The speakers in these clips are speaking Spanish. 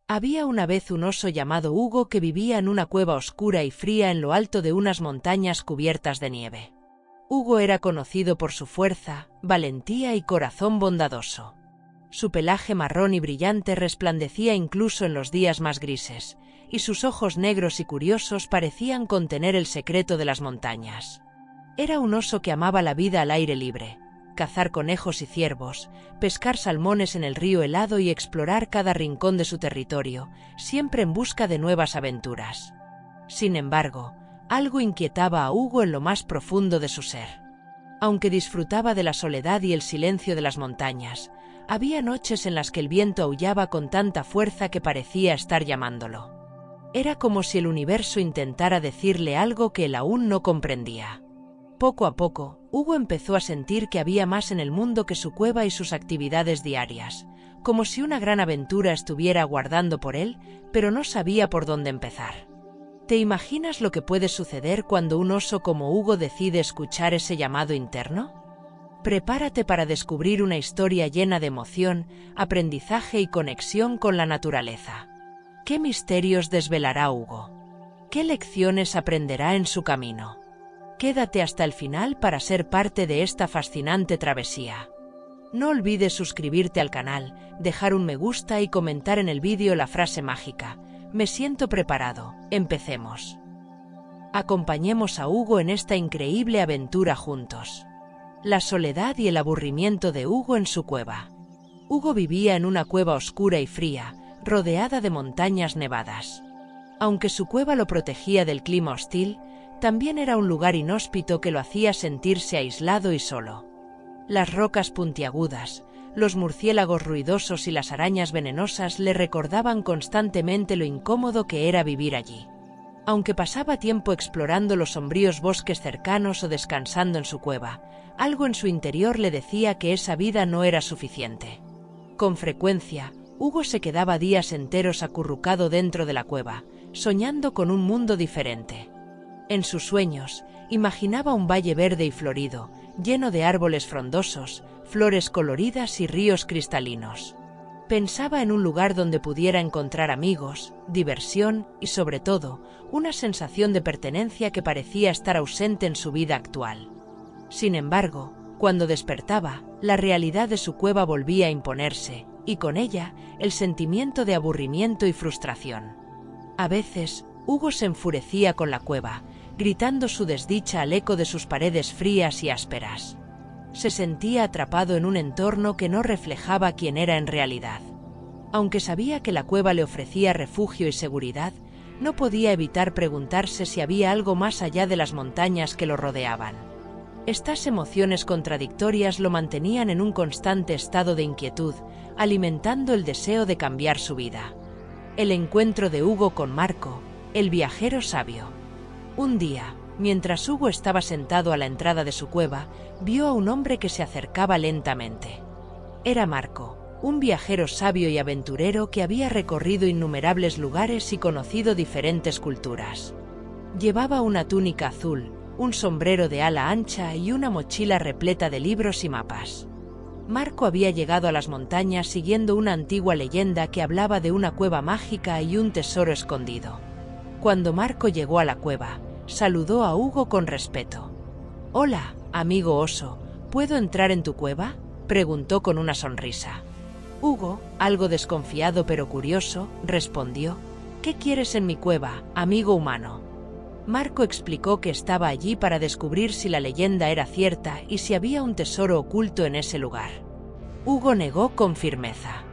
Había una vez un oso llamado Hugo que vivía en una cueva oscura y fría en lo alto de unas montañas cubiertas de nieve. Hugo era conocido por su fuerza, valentía y corazón bondadoso. Su pelaje marrón y brillante resplandecía incluso en los días más grises, y sus ojos negros y curiosos parecían contener el secreto de las montañas. Era un oso que amaba la vida al aire libre, cazar conejos y ciervos, pescar salmones en el río helado y explorar cada rincón de su territorio, siempre en busca de nuevas aventuras. Sin embargo, algo inquietaba a Hugo en lo más profundo de su ser. Aunque disfrutaba de la soledad y el silencio de las montañas, había noches en las que el viento aullaba con tanta fuerza que parecía estar llamándolo. Era como si el universo intentara decirle algo que él aún no comprendía. Poco a poco, Hugo empezó a sentir que había más en el mundo que su cueva y sus actividades diarias, como si una gran aventura estuviera aguardando por él, pero no sabía por dónde empezar. ¿Te imaginas lo que puede suceder cuando un oso como Hugo decide escuchar ese llamado interno? Prepárate para descubrir una historia llena de emoción, aprendizaje y conexión con la naturaleza. ¿Qué misterios desvelará Hugo? ¿Qué lecciones aprenderá en su camino? Quédate hasta el final para ser parte de esta fascinante travesía. No olvides suscribirte al canal, dejar un me gusta y comentar en el vídeo la frase mágica: "Me siento preparado, empecemos". Acompañemos a Hugo en esta increíble aventura juntos. La soledad y el aburrimiento de Hugo en su cueva. Hugo vivía en una cueva oscura y fría, rodeada de montañas nevadas. Aunque su cueva lo protegía del clima hostil, también era un lugar inhóspito que lo hacía sentirse aislado y solo. Las rocas puntiagudas, los murciélagos ruidosos y las arañas venenosas le recordaban constantemente lo incómodo que era vivir allí. Aunque pasaba tiempo explorando los sombríos bosques cercanos o descansando en su cueva, algo en su interior le decía que esa vida no era suficiente. Con frecuencia, Hugo se quedaba días enteros acurrucado dentro de la cueva, soñando con un mundo diferente. En sus sueños, imaginaba un valle verde y florido, lleno de árboles frondosos, flores coloridas y ríos cristalinos. Pensaba en un lugar donde pudiera encontrar amigos, diversión y, sobre todo, una sensación de pertenencia que parecía estar ausente en su vida actual. Sin embargo, cuando despertaba, la realidad de su cueva volvía a imponerse, y con ella, el sentimiento de aburrimiento y frustración. A veces, Hugo se enfurecía con la cueva, gritando su desdicha al eco de sus paredes frías y ásperas. Se sentía atrapado en un entorno que no reflejaba quién era en realidad. Aunque sabía que la cueva le ofrecía refugio y seguridad, no podía evitar preguntarse si había algo más allá de las montañas que lo rodeaban. Estas emociones contradictorias lo mantenían en un constante estado de inquietud, alimentando el deseo de cambiar su vida. El encuentro de Hugo con Marco, el viajero sabio. Un día, mientras Hugo estaba sentado a la entrada de su cueva, vio a un hombre que se acercaba lentamente. Era Marco, un viajero sabio y aventurero que había recorrido innumerables lugares y conocido diferentes culturas. Llevaba una túnica azul, un sombrero de ala ancha y una mochila repleta de libros y mapas. Marco había llegado a las montañas siguiendo una antigua leyenda que hablaba de una cueva mágica y un tesoro escondido. Cuando Marco llegó a la cueva, saludó a Hugo con respeto. «Hola, amigo oso, ¿puedo entrar en tu cueva?», preguntó con una sonrisa. Hugo, algo desconfiado pero curioso, respondió: «¿Qué quieres en mi cueva, amigo humano?». Marco explicó que estaba allí para descubrir si la leyenda era cierta y si había un tesoro oculto en ese lugar. Hugo negó con firmeza.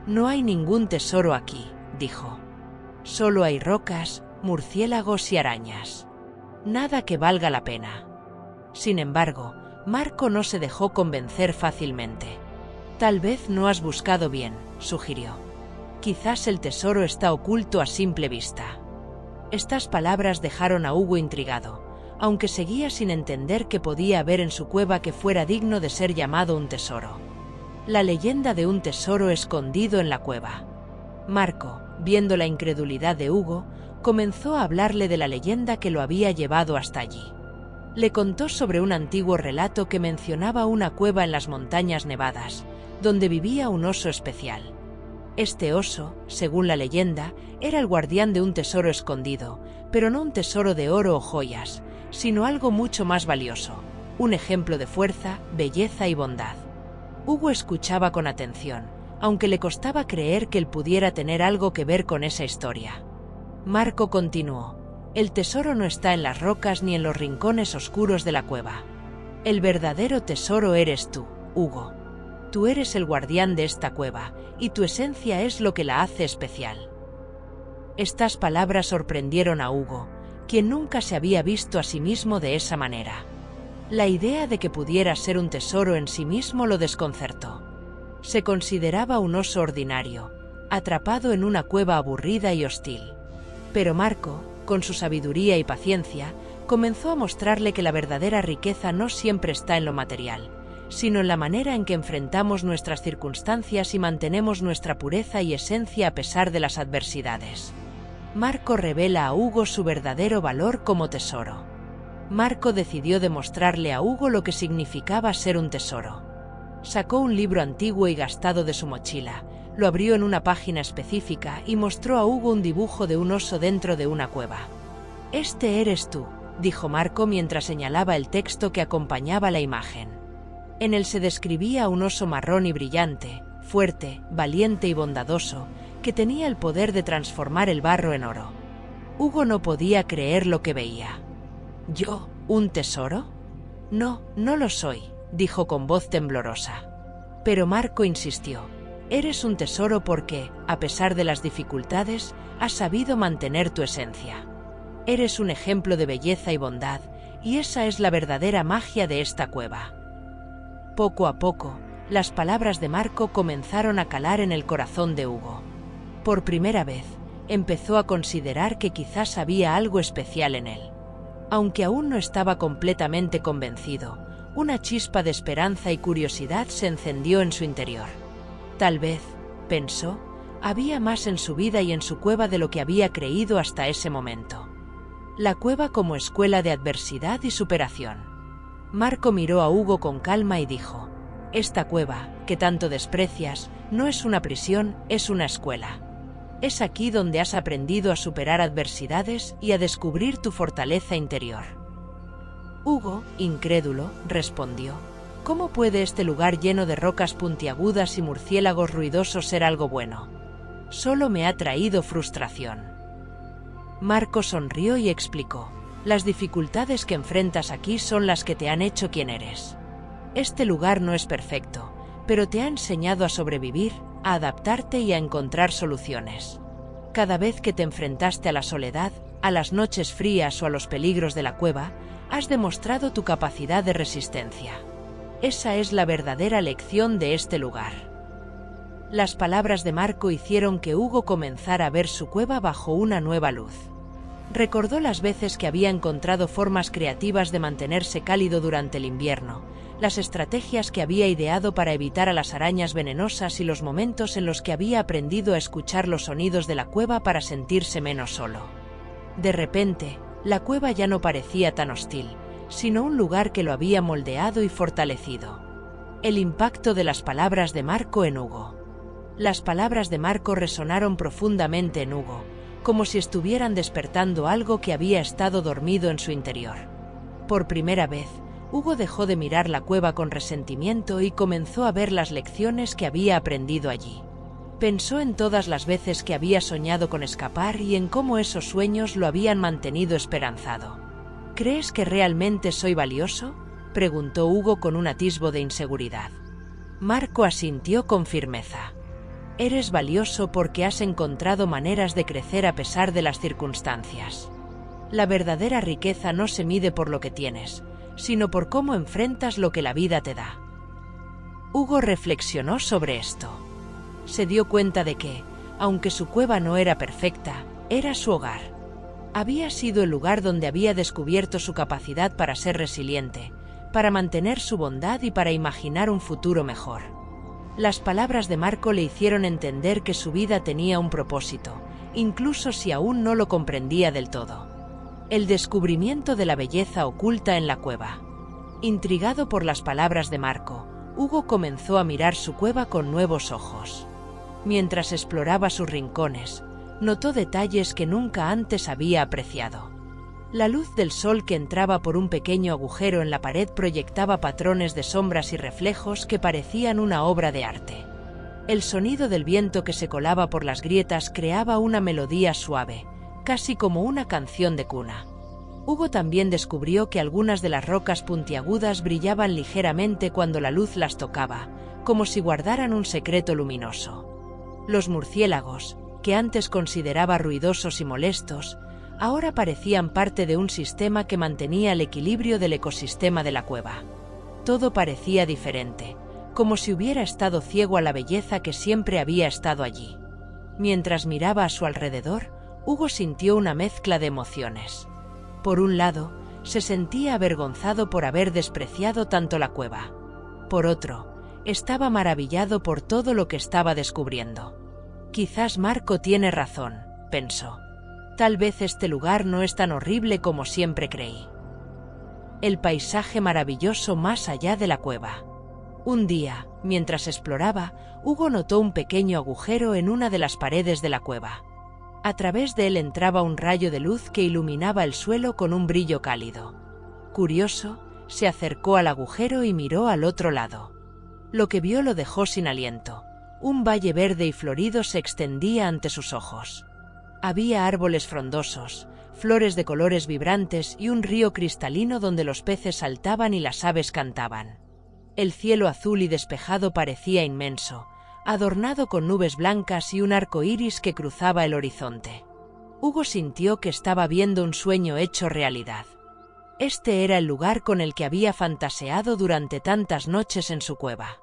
«No hay ningún tesoro aquí», dijo. «Solo hay rocas, murciélagos y arañas. Nada que valga la pena». Sin embargo, Marco no se dejó convencer fácilmente. «Tal vez no has buscado bien», sugirió. «Quizás el tesoro está oculto a simple vista». Estas palabras dejaron a Hugo intrigado, aunque seguía sin entender qué podía haber en su cueva que fuera digno de ser llamado un tesoro. La leyenda de un tesoro escondido en la cueva. Marco, viendo la incredulidad de Hugo, comenzó a hablarle de la leyenda que lo había llevado hasta allí. Le contó sobre un antiguo relato que mencionaba una cueva en las montañas nevadas, donde vivía un oso especial. Este oso, según la leyenda, era el guardián de un tesoro escondido, pero no un tesoro de oro o joyas, sino algo mucho más valioso, un ejemplo de fuerza, belleza y bondad. Hugo escuchaba con atención, aunque le costaba creer que él pudiera tener algo que ver con esa historia. Marco continuó: el tesoro no está en las rocas ni en los rincones oscuros de la cueva. El verdadero tesoro eres tú, Hugo. Tú eres el guardián de esta cueva, y tu esencia es lo que la hace especial. Estas palabras sorprendieron a Hugo, quien nunca se había visto a sí mismo de esa manera. La idea de que pudiera ser un tesoro en sí mismo lo desconcertó. Se consideraba un oso ordinario, atrapado en una cueva aburrida y hostil. Pero Marco, con su sabiduría y paciencia, comenzó a mostrarle que la verdadera riqueza no siempre está en lo material, sino en la manera en que enfrentamos nuestras circunstancias y mantenemos nuestra pureza y esencia a pesar de las adversidades. Marco revela a Hugo su verdadero valor como tesoro. Marco decidió demostrarle a Hugo lo que significaba ser un tesoro. Sacó un libro antiguo y gastado de su mochila, lo abrió en una página específica y mostró a Hugo un dibujo de un oso dentro de una cueva. «Este eres tú», dijo Marco mientras señalaba el texto que acompañaba la imagen. En él se describía a un oso marrón y brillante, fuerte, valiente y bondadoso, que tenía el poder de transformar el barro en oro. Hugo no podía creer lo que veía. «¿Yo, un tesoro? No, no lo soy», dijo con voz temblorosa. Pero Marco insistió: «Eres un tesoro porque, a pesar de las dificultades, has sabido mantener tu esencia. Eres un ejemplo de belleza y bondad, y esa es la verdadera magia de esta cueva». Poco a poco, las palabras de Marco comenzaron a calar en el corazón de Hugo. Por primera vez, empezó a considerar que quizás había algo especial en él. Aunque aún no estaba completamente convencido, una chispa de esperanza y curiosidad se encendió en su interior. Tal vez, pensó, había más en su vida y en su cueva de lo que había creído hasta ese momento. La cueva como escuela de adversidad y superación. Marco miró a Hugo con calma y dijo: «Esta cueva, que tanto desprecias, no es una prisión, es una escuela. Es aquí donde has aprendido a superar adversidades y a descubrir tu fortaleza interior». Hugo, incrédulo, respondió: «¿Cómo puede este lugar lleno de rocas puntiagudas y murciélagos ruidosos ser algo bueno? Solo me ha traído frustración». Marco sonrió y explicó: «Las dificultades que enfrentas aquí son las que te han hecho quien eres. Este lugar no es perfecto, pero te ha enseñado a sobrevivir, a adaptarte y a encontrar soluciones. Cada vez que te enfrentaste a la soledad, a las noches frías o a los peligros de la cueva, has demostrado tu capacidad de resistencia. Esa es la verdadera lección de este lugar». Las palabras de Marco hicieron que Hugo comenzara a ver su cueva bajo una nueva luz. Recordó las veces que había encontrado formas creativas de mantenerse cálido durante el invierno, las estrategias que había ideado para evitar a las arañas venenosas y los momentos en los que había aprendido a escuchar los sonidos de la cueva para sentirse menos solo. De repente, la cueva ya no parecía tan hostil, sino un lugar que lo había moldeado y fortalecido. El impacto de las palabras de Marco en Hugo. Las palabras de Marco resonaron profundamente en Hugo, como si estuvieran despertando algo que había estado dormido en su interior. Por primera vez, Hugo dejó de mirar la cueva con resentimiento y comenzó a ver las lecciones que había aprendido allí. Pensó en todas las veces que había soñado con escapar y en cómo esos sueños lo habían mantenido esperanzado. «¿Crees que realmente soy valioso?», preguntó Hugo con un atisbo de inseguridad. Marco asintió con firmeza. «Eres valioso porque has encontrado maneras de crecer a pesar de las circunstancias. La verdadera riqueza no se mide por lo que tienes, sino por cómo enfrentas lo que la vida te da». Hugo reflexionó sobre esto. Se dio cuenta de que, aunque su cueva no era perfecta, era su hogar. Había sido el lugar donde había descubierto su capacidad para ser resiliente, para mantener su bondad y para imaginar un futuro mejor. Las palabras de Marco le hicieron entender que su vida tenía un propósito, incluso si aún no lo comprendía del todo. El descubrimiento de la belleza oculta en la cueva. Intrigado por las palabras de Marco, Hugo comenzó a mirar su cueva con nuevos ojos. Mientras exploraba sus rincones, notó detalles que nunca antes había apreciado. La luz del sol que entraba por un pequeño agujero en la pared proyectaba patrones de sombras y reflejos que parecían una obra de arte. El sonido del viento que se colaba por las grietas creaba una melodía suave, casi como una canción de cuna. Hugo también descubrió que algunas de las rocas puntiagudas brillaban ligeramente cuando la luz las tocaba, como si guardaran un secreto luminoso. Los murciélagos, que antes consideraba ruidosos y molestos, ahora parecían parte de un sistema que mantenía el equilibrio del ecosistema de la cueva. Todo parecía diferente, como si hubiera estado ciego a la belleza que siempre había estado allí. Mientras miraba a su alrededor, Hugo sintió una mezcla de emociones. Por un lado, se sentía avergonzado por haber despreciado tanto la cueva. Por otro, estaba maravillado por todo lo que estaba descubriendo. Quizás Marco tiene razón, pensó. Tal vez este lugar no es tan horrible como siempre creí. El paisaje maravilloso más allá de la cueva. Un día, mientras exploraba, Hugo notó un pequeño agujero en una de las paredes de la cueva. A través de él entraba un rayo de luz que iluminaba el suelo con un brillo cálido. Curioso, se acercó al agujero y miró al otro lado. Lo que vio lo dejó sin aliento. Un valle verde y florido se extendía ante sus ojos. Había árboles frondosos, flores de colores vibrantes y un río cristalino donde los peces saltaban y las aves cantaban. El cielo azul y despejado parecía inmenso, adornado con nubes blancas y un arco iris que cruzaba el horizonte. Hugo sintió que estaba viendo un sueño hecho realidad. Este era el lugar con el que había fantaseado durante tantas noches en su cueva.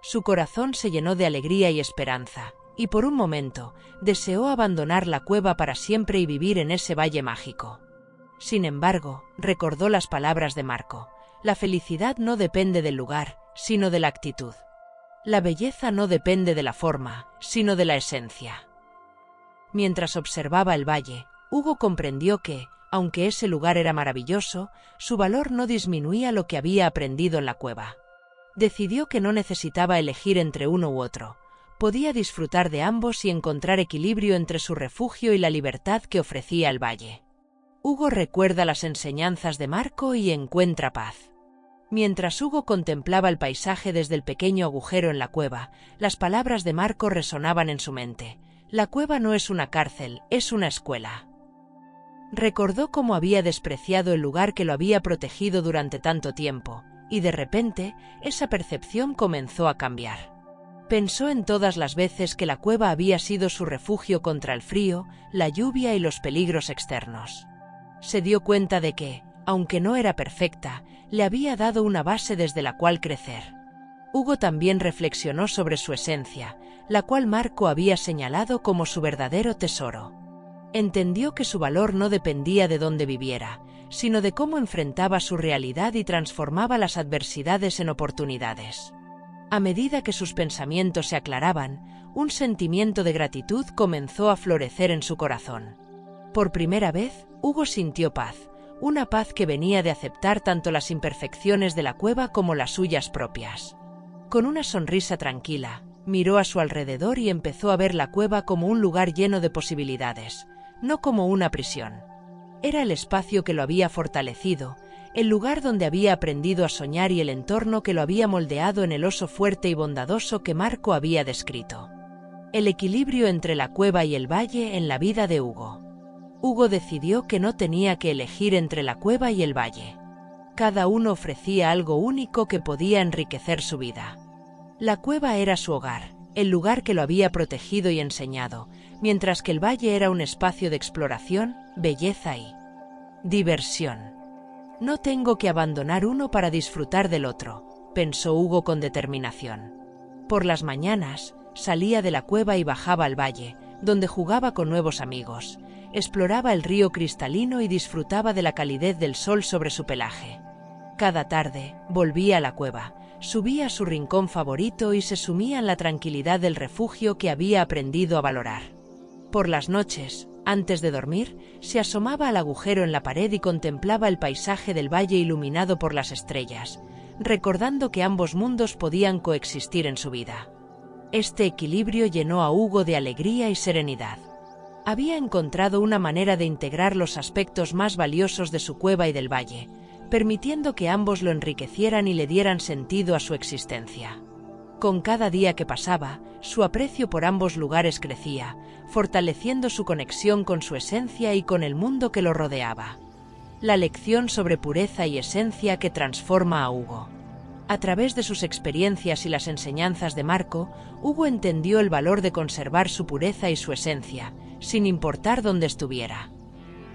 Su corazón se llenó de alegría y esperanza, y por un momento deseó abandonar la cueva para siempre y vivir en ese valle mágico. Sin embargo, recordó las palabras de Marco: la felicidad no depende del lugar, sino de la actitud. La belleza no depende de la forma, sino de la esencia. Mientras observaba el valle, Hugo comprendió que, aunque ese lugar era maravilloso, su valor no disminuía lo que había aprendido en la cueva. Decidió que no necesitaba elegir entre uno u otro. Podía disfrutar de ambos y encontrar equilibrio entre su refugio y la libertad que ofrecía el valle. Hugo recuerda las enseñanzas de Marco y encuentra paz. Mientras Hugo contemplaba el paisaje desde el pequeño agujero en la cueva, las palabras de Marco resonaban en su mente. La cueva no es una cárcel, es una escuela. Recordó cómo había despreciado el lugar que lo había protegido durante tanto tiempo, y de repente, esa percepción comenzó a cambiar. Pensó en todas las veces que la cueva había sido su refugio contra el frío, la lluvia y los peligros externos. Se dio cuenta de que, aunque no era perfecta, le había dado una base desde la cual crecer. Hugo también reflexionó sobre su esencia, la cual Marco había señalado como su verdadero tesoro. Entendió que su valor no dependía de dónde viviera, sino de cómo enfrentaba su realidad y transformaba las adversidades en oportunidades. A medida que sus pensamientos se aclaraban, un sentimiento de gratitud comenzó a florecer en su corazón. Por primera vez, Hugo sintió paz, una paz que venía de aceptar tanto las imperfecciones de la cueva como las suyas propias. Con una sonrisa tranquila, miró a su alrededor y empezó a ver la cueva como un lugar lleno de posibilidades, no como una prisión. Era el espacio que lo había fortalecido, el lugar donde había aprendido a soñar y el entorno que lo había moldeado en el oso fuerte y bondadoso que Marco había descrito. El equilibrio entre la cueva y el valle en la vida de Hugo. Hugo decidió que no tenía que elegir entre la cueva y el valle. Cada uno ofrecía algo único que podía enriquecer su vida. La cueva era su hogar, el lugar que lo había protegido y enseñado, mientras que el valle era un espacio de exploración, belleza y diversión. No tengo que abandonar uno para disfrutar del otro, pensó Hugo con determinación. Por las mañanas, salía de la cueva y bajaba al valle, donde jugaba con nuevos amigos, exploraba el río cristalino y disfrutaba de la calidez del sol sobre su pelaje. Cada tarde, volvía a la cueva, subía a su rincón favorito y se sumía en la tranquilidad del refugio que había aprendido a valorar. Por las noches, antes de dormir, se asomaba al agujero en la pared y contemplaba el paisaje del valle iluminado por las estrellas, recordando que ambos mundos podían coexistir en su vida. Este equilibrio llenó a Hugo de alegría y serenidad. Había encontrado una manera de integrar los aspectos más valiosos de su cueva y del valle, permitiendo que ambos lo enriquecieran y le dieran sentido a su existencia. Con cada día que pasaba, su aprecio por ambos lugares crecía, fortaleciendo su conexión con su esencia y con el mundo que lo rodeaba. La lección sobre pureza y esencia que transforma a Hugo. A través de sus experiencias y las enseñanzas de Marco, Hugo entendió el valor de conservar su pureza y su esencia, sin importar dónde estuviera.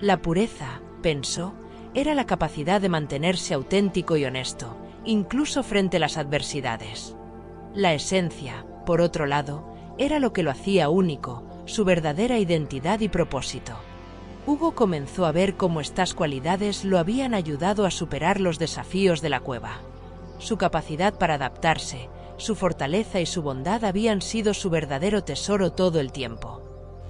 La pureza, pensó, era la capacidad de mantenerse auténtico y honesto, incluso frente a las adversidades. La esencia, por otro lado, era lo que lo hacía único, su verdadera identidad y propósito. Hugo comenzó a ver cómo estas cualidades lo habían ayudado a superar los desafíos de la cueva. Su capacidad para adaptarse, su fortaleza y su bondad habían sido su verdadero tesoro todo el tiempo.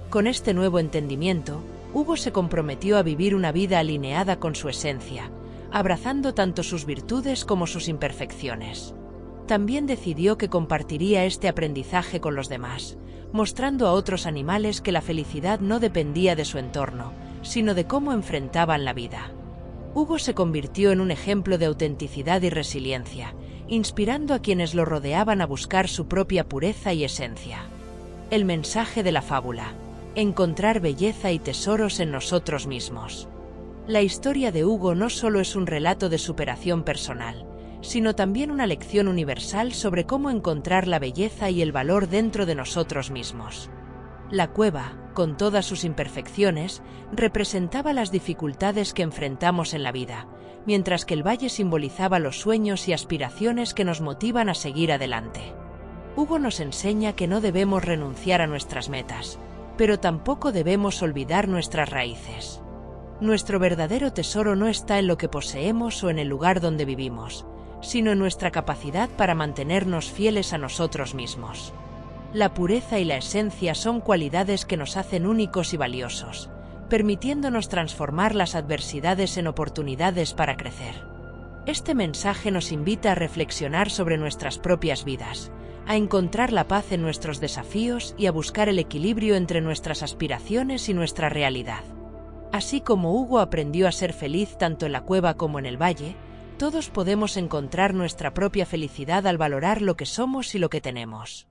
Con este nuevo entendimiento, Hugo se comprometió a vivir una vida alineada con su esencia, abrazando tanto sus virtudes como sus imperfecciones. También decidió que compartiría este aprendizaje con los demás, mostrando a otros animales que la felicidad no dependía de su entorno, sino de cómo enfrentaban la vida. Hugo se convirtió en un ejemplo de autenticidad y resiliencia, inspirando a quienes lo rodeaban a buscar su propia pureza y esencia. El mensaje de la fábula: encontrar belleza y tesoros en nosotros mismos. La historia de Hugo no solo es un relato de superación personal, sino también una lección universal sobre cómo encontrar la belleza y el valor dentro de nosotros mismos. La cueva, con todas sus imperfecciones, representaba las dificultades que enfrentamos en la vida, mientras que el valle simbolizaba los sueños y aspiraciones que nos motivan a seguir adelante. Hugo nos enseña que no debemos renunciar a nuestras metas, pero tampoco debemos olvidar nuestras raíces. Nuestro verdadero tesoro no está en lo que poseemos o en el lugar donde vivimos, sino en nuestra capacidad para mantenernos fieles a nosotros mismos. La pureza y la esencia son cualidades que nos hacen únicos y valiosos, permitiéndonos transformar las adversidades en oportunidades para crecer. Este mensaje nos invita a reflexionar sobre nuestras propias vidas, a encontrar la paz en nuestros desafíos y a buscar el equilibrio entre nuestras aspiraciones y nuestra realidad. Así como Hugo aprendió a ser feliz tanto en la cueva como en el valle, todos podemos encontrar nuestra propia felicidad al valorar lo que somos y lo que tenemos.